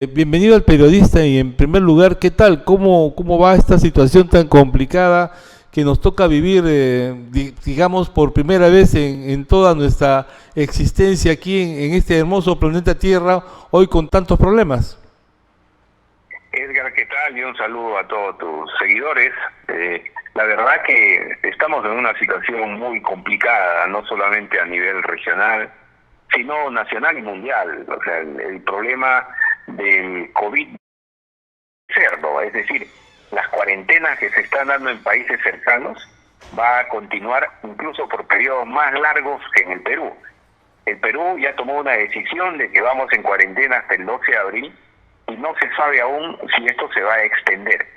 Bienvenido al periodista y en primer lugar, ¿qué tal? ¿Cómo va esta situación tan complicada que nos toca vivir, digamos, por primera vez en toda nuestra existencia aquí en este hermoso planeta Tierra, hoy con tantos problemas? Edgar, ¿qué tal? Y un saludo a todos tus seguidores. La verdad que estamos en una situación muy complicada, no solamente a nivel regional, sino nacional y mundial. O sea, el problema del COVID cerdo, es decir, las cuarentenas que se están dando en países cercanos va a continuar incluso por periodos más largos que en el Perú. El Perú ya tomó una decisión de que vamos en cuarentena hasta el 12 de abril y no se sabe aún si esto se va a extender.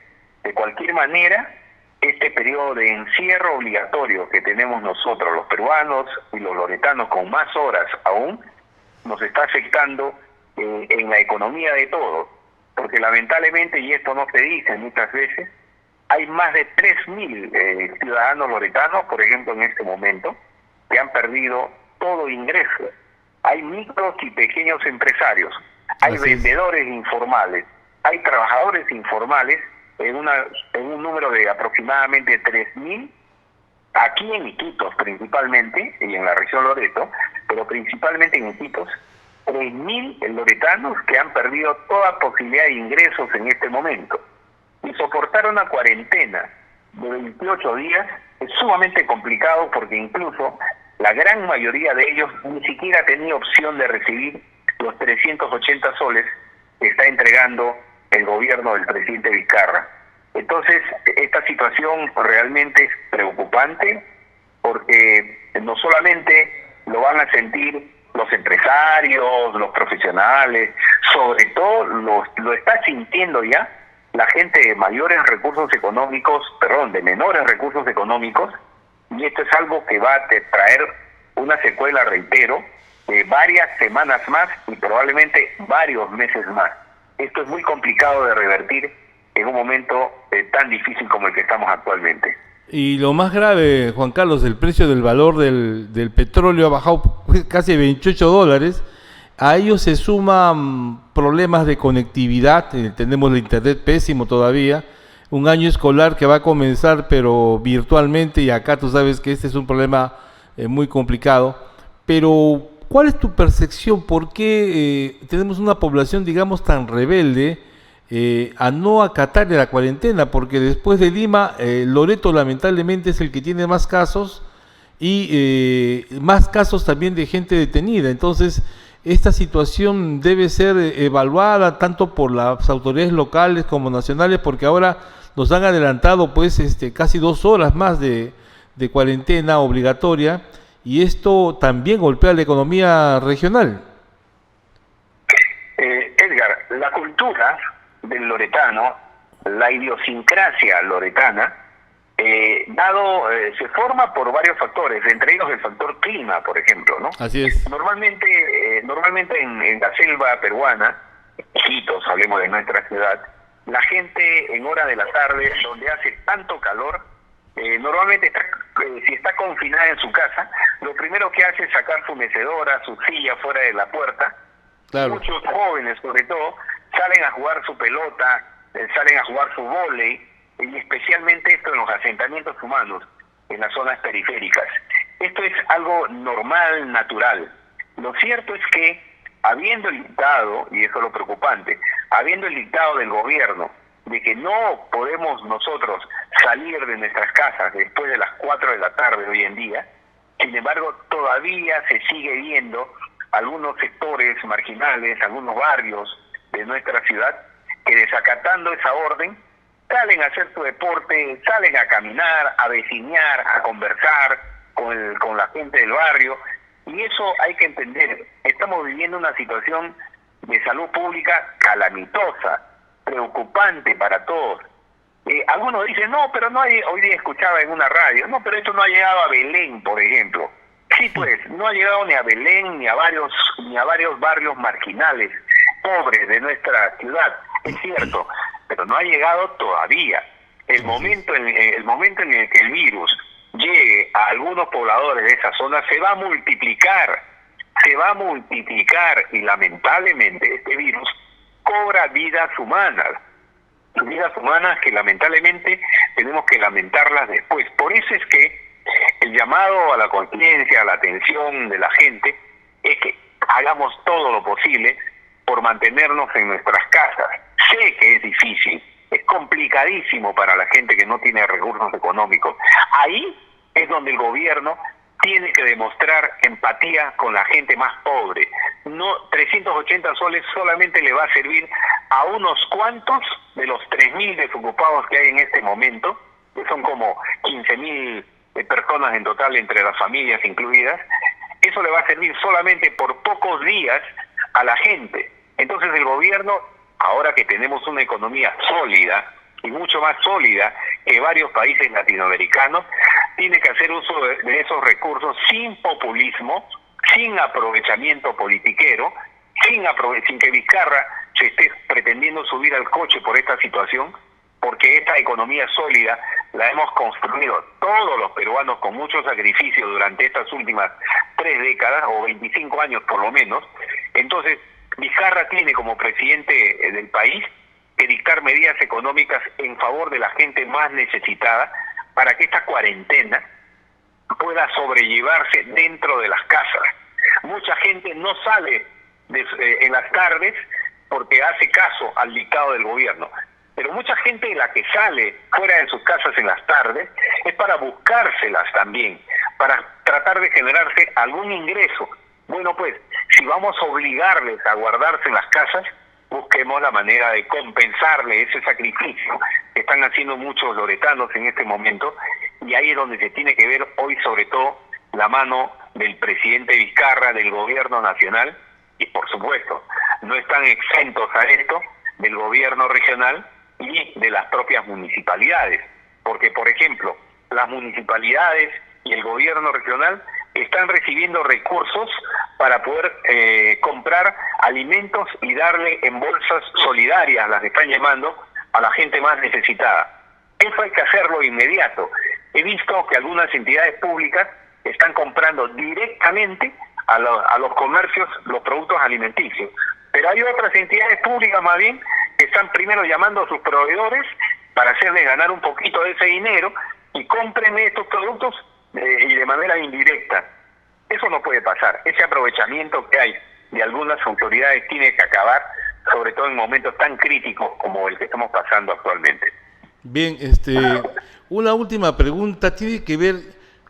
De cualquier manera, este periodo de encierro obligatorio que tenemos nosotros, los peruanos y los loretanos, con más horas aún, nos está afectando en la economía de todos. Porque lamentablemente, y esto no se dice muchas veces, hay más de 3.000 ciudadanos loretanos, por ejemplo, en este momento, que han perdido todo ingreso. Hay micros y pequeños empresarios, hay vendedores informales, hay trabajadores informales en un número de aproximadamente 3.000, aquí en Iquitos principalmente, y en la región Loreto, pero principalmente en Iquitos, 3.000 loretanos que han perdido toda posibilidad de ingresos en este momento. Y soportar una cuarentena de 28 días es sumamente complicado porque incluso la gran mayoría de ellos ni siquiera ha tenido opción de recibir los 380 soles que está entregando el gobierno del presidente Vizcarra. Entonces, esta situación realmente es preocupante porque no solamente lo van a sentir los empresarios, los profesionales, sobre todo lo está sintiendo ya la gente de mayores recursos económicos, de menores recursos económicos, y esto es algo que va a traer una secuela, reitero, de varias semanas más y probablemente varios meses más. Esto es muy complicado de revertir en un momento tan difícil como el que estamos actualmente. Y lo más grave, Juan Carlos, el precio del valor del petróleo ha bajado casi $28. A ello se suman problemas de conectividad, tenemos el internet pésimo todavía, un año escolar que va a comenzar pero virtualmente, y acá tú sabes que este es un problema muy complicado. Pero ¿cuál es tu percepción? ¿Por qué tenemos una población, digamos, tan rebelde a no acatar la cuarentena? Porque después de Lima, Loreto lamentablemente es el que tiene más casos y más casos también de gente detenida. Entonces, esta situación debe ser evaluada tanto por las autoridades locales como nacionales, porque ahora nos han adelantado pues casi 2 horas más de cuarentena obligatoria, y esto también golpea la economía regional. Edgar, la cultura del loretano, la idiosincrasia loretana, se forma por varios factores, entre ellos el factor clima, por ejemplo, ¿no? Así es. Normalmente en la selva peruana, Iquitos, hablemos de nuestra ciudad, la gente en hora de la tarde, donde hace tanto calor, normalmente si está confinada en su casa, lo primero que hace es sacar su mecedora, su silla fuera de la puerta. Claro. Muchos jóvenes, sobre todo, salen a jugar su pelota, salen a jugar su vóley, y especialmente esto en los asentamientos humanos, en las zonas periféricas. Esto es algo normal, natural. Lo cierto es que, habiendo el dictado, y eso es lo preocupante, habiendo el dictado del gobierno de que no podemos nosotros salir de nuestras casas después de las 4 de la tarde hoy en día, sin embargo todavía se sigue viendo algunos sectores marginales, algunos barrios de nuestra ciudad, que desacatando esa orden, salen a hacer su deporte, salen a caminar, a vecinear, a conversar con la gente del barrio, y eso hay que entender. Estamos viviendo una situación de salud pública calamitosa, preocupante para todos. Algunos dicen, no, pero no hay, hoy día escuchaba en una radio, no, pero esto no ha llegado a Belén, por ejemplo. Sí, pues, no ha llegado ni a Belén, ni a varios barrios marginales, pobres de nuestra ciudad, es cierto, pero no ha llegado todavía. El momento en el que el virus llegue a algunos pobladores de esa zona se va a multiplicar, y lamentablemente este virus cobra significa vidas humanas que lamentablemente tenemos que lamentarlas después. Por eso es que el llamado a la conciencia, a la atención de la gente, es que hagamos todo lo posible por mantenernos en nuestras casas. Sé que es difícil, es complicadísimo para la gente que no tiene recursos económicos. Ahí es donde el gobierno tiene que demostrar empatía con la gente más pobre. No, 380 soles solamente le va a servir a unos cuantos de los 3.000 desocupados que hay en este momento, que son como 15.000 personas en total entre las familias incluidas. Eso le va a servir solamente por pocos días a la gente. Entonces el gobierno, ahora que tenemos una economía sólida, y mucho más sólida que varios países latinoamericanos, tiene que hacer uso de esos recursos sin populismo, sin aprovechamiento politiquero, sin que Vizcarra se esté pretendiendo subir al coche por esta situación, porque esta economía sólida la hemos construido todos los peruanos con mucho sacrificio durante estas últimas 3 décadas, o 25 años por lo menos. Entonces, Vizcarra tiene como presidente del país que dictar medidas económicas en favor de la gente más necesitada para que esta cuarentena pueda sobrellevarse dentro de las casas. Mucha gente no sale en las tardes porque hace caso al dictado del gobierno, pero mucha gente la que sale fuera de sus casas en las tardes es para buscárselas también, para tratar de generarse algún ingreso. Bueno, pues, si vamos a obligarles a guardarse en las casas, busquemos la manera de compensarle ese sacrificio que están haciendo muchos loretanos en este momento, y ahí es donde se tiene que ver hoy sobre todo la mano del presidente Vizcarra, del gobierno nacional, y por supuesto no están exentos a esto del gobierno regional y de las propias municipalidades, porque por ejemplo las municipalidades y el gobierno regional están recibiendo recursos para poder comprar alimentos y darle en bolsas solidarias, las están llamando, a la gente más necesitada. Eso hay que hacerlo inmediato. He visto que algunas entidades públicas están comprando directamente a los comercios los productos alimenticios, pero hay otras entidades públicas más bien que están primero llamando a sus proveedores para hacerles ganar un poquito de ese dinero y compren estos productos y de manera indirecta. Eso no puede pasar. Ese aprovechamiento que hay de algunas autoridades tiene que acabar, sobre todo en momentos tan críticos como el que estamos pasando actualmente. Bien, una última pregunta tiene que ver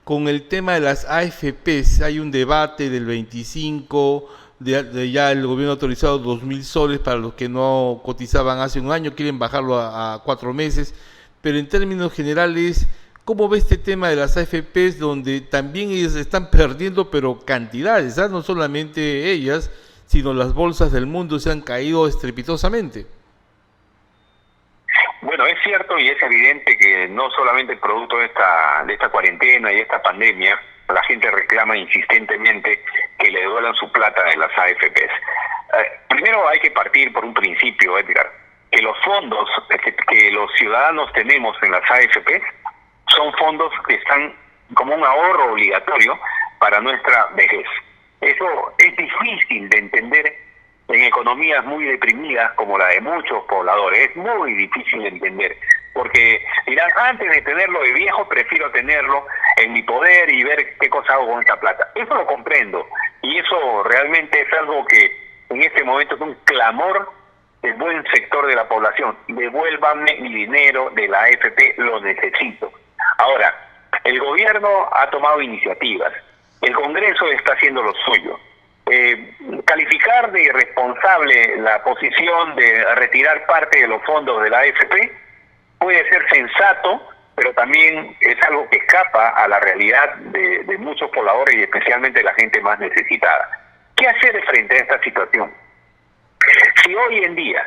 con el tema de las AFPs. Hay un debate del 25, de ya el gobierno ha autorizado 2.000 soles para los que no cotizaban hace un año, quieren bajarlo a 4 meses, pero en términos generales, ¿cómo ve este tema de las AFPs, donde también ellas están perdiendo, pero cantidades, no solamente ellas, sino las bolsas del mundo se han caído estrepitosamente? Bueno, es cierto y es evidente que no solamente producto de esta cuarentena y esta pandemia, la gente reclama insistentemente que le devuelvan su plata de las AFPs. Primero hay que partir por un principio, Edgar, que los fondos que los ciudadanos tenemos en las AFPs son fondos que están como un ahorro obligatorio para nuestra vejez. Eso es difícil de entender en economías muy deprimidas como la de muchos pobladores. Es muy difícil de entender, porque dirán, antes de tenerlo de viejo, prefiero tenerlo en mi poder y ver qué cosa hago con esta plata. Eso lo comprendo, y eso realmente es algo que en este momento es un clamor del buen sector de la población. Devuélvanme mi dinero de la AFP, lo necesito. Ahora, el gobierno ha tomado iniciativas, el Congreso está haciendo lo suyo. Calificar de irresponsable la posición de retirar parte de los fondos de la AFP puede ser sensato, pero también es algo que escapa a la realidad de muchos pobladores y especialmente de la gente más necesitada. ¿Qué hacer frente a esta situación? Si hoy en día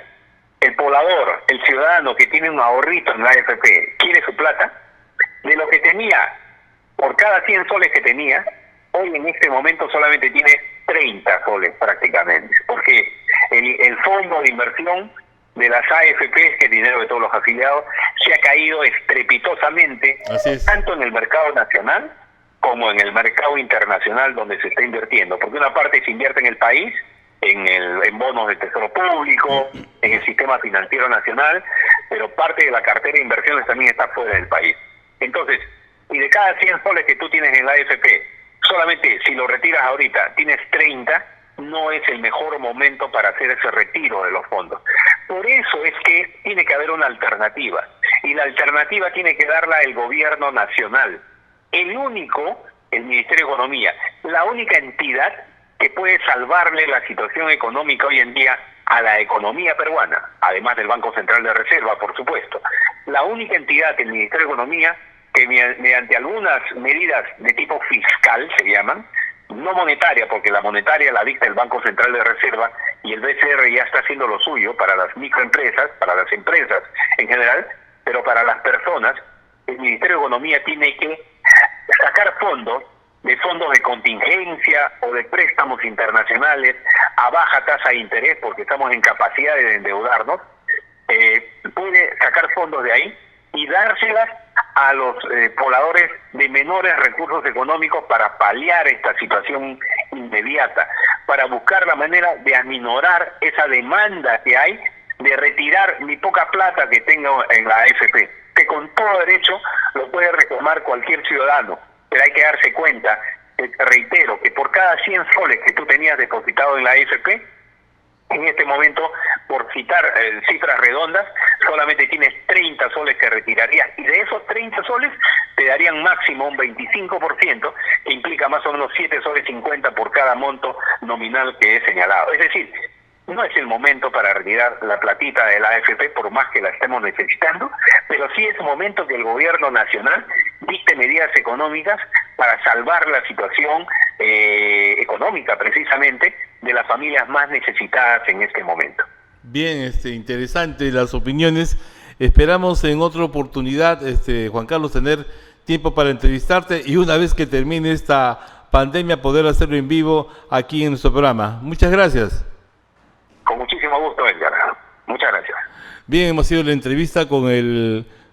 el poblador, el ciudadano que tiene un ahorrito en la AFP, quiere su plata, de lo que tenía, por cada 100 soles que tenía, hoy en este momento solamente tiene 30 soles prácticamente, porque el fondo de inversión de las AFPs, que es dinero de todos los afiliados, se ha caído estrepitosamente, tanto en el mercado nacional como en el mercado internacional donde se está invirtiendo, porque una parte se invierte en el país en bonos de tesoro público, en el sistema financiero nacional, pero parte de la cartera de inversiones también está fuera del país. Entonces, y de cada 100 soles que tú tienes en la AFP, solamente si lo retiras ahorita tienes 30, no es el mejor momento para hacer ese retiro de los fondos. Por eso es que tiene que haber una alternativa, y la alternativa tiene que darla el gobierno nacional. El Ministerio de Economía, la única entidad que puede salvarle la situación económica hoy en día a la economía peruana, además del Banco Central de Reserva, por supuesto. La única entidad, el Ministerio de Economía, que mediante algunas medidas de tipo fiscal, se llaman, no monetaria, porque la monetaria la dicta el Banco Central de Reserva y el BCR ya está haciendo lo suyo para las microempresas, para las empresas en general, pero para las personas, el Ministerio de Economía tiene que sacar fondos de contingencia o de préstamos internacionales a baja tasa de interés, porque estamos en capacidad de endeudarnos, puede sacar fondos de ahí y dárselas a los pobladores de menores recursos económicos para paliar esta situación inmediata, para buscar la manera de aminorar esa demanda que hay de retirar mi poca plata que tengo en la AFP, que con todo derecho lo puede reclamar cualquier ciudadano, pero hay que darse cuenta, reitero, que por cada 100 soles que tú tenías depositado en la AFP, en este momento, por citar cifras redondas, solamente tienes 30 soles que retirarías, y de esos 30 soles te darían máximo un 25%, que implica más o menos 7 soles 50 por cada monto nominal que he señalado. Es decir, no es el momento para retirar la platita de la AFP, por más que la estemos necesitando, pero sí es momento que el gobierno nacional dicte medidas económicas para salvar la situación económica, precisamente, de las familias más necesitadas en este momento. Bien, interesante las opiniones. Esperamos en otra oportunidad, Juan Carlos, tener tiempo para entrevistarte y una vez que termine esta pandemia poder hacerlo en vivo aquí en nuestro programa. Muchas gracias. Con muchísimo gusto, Edgar. Muchas gracias. Bien, hemos sido la entrevista con el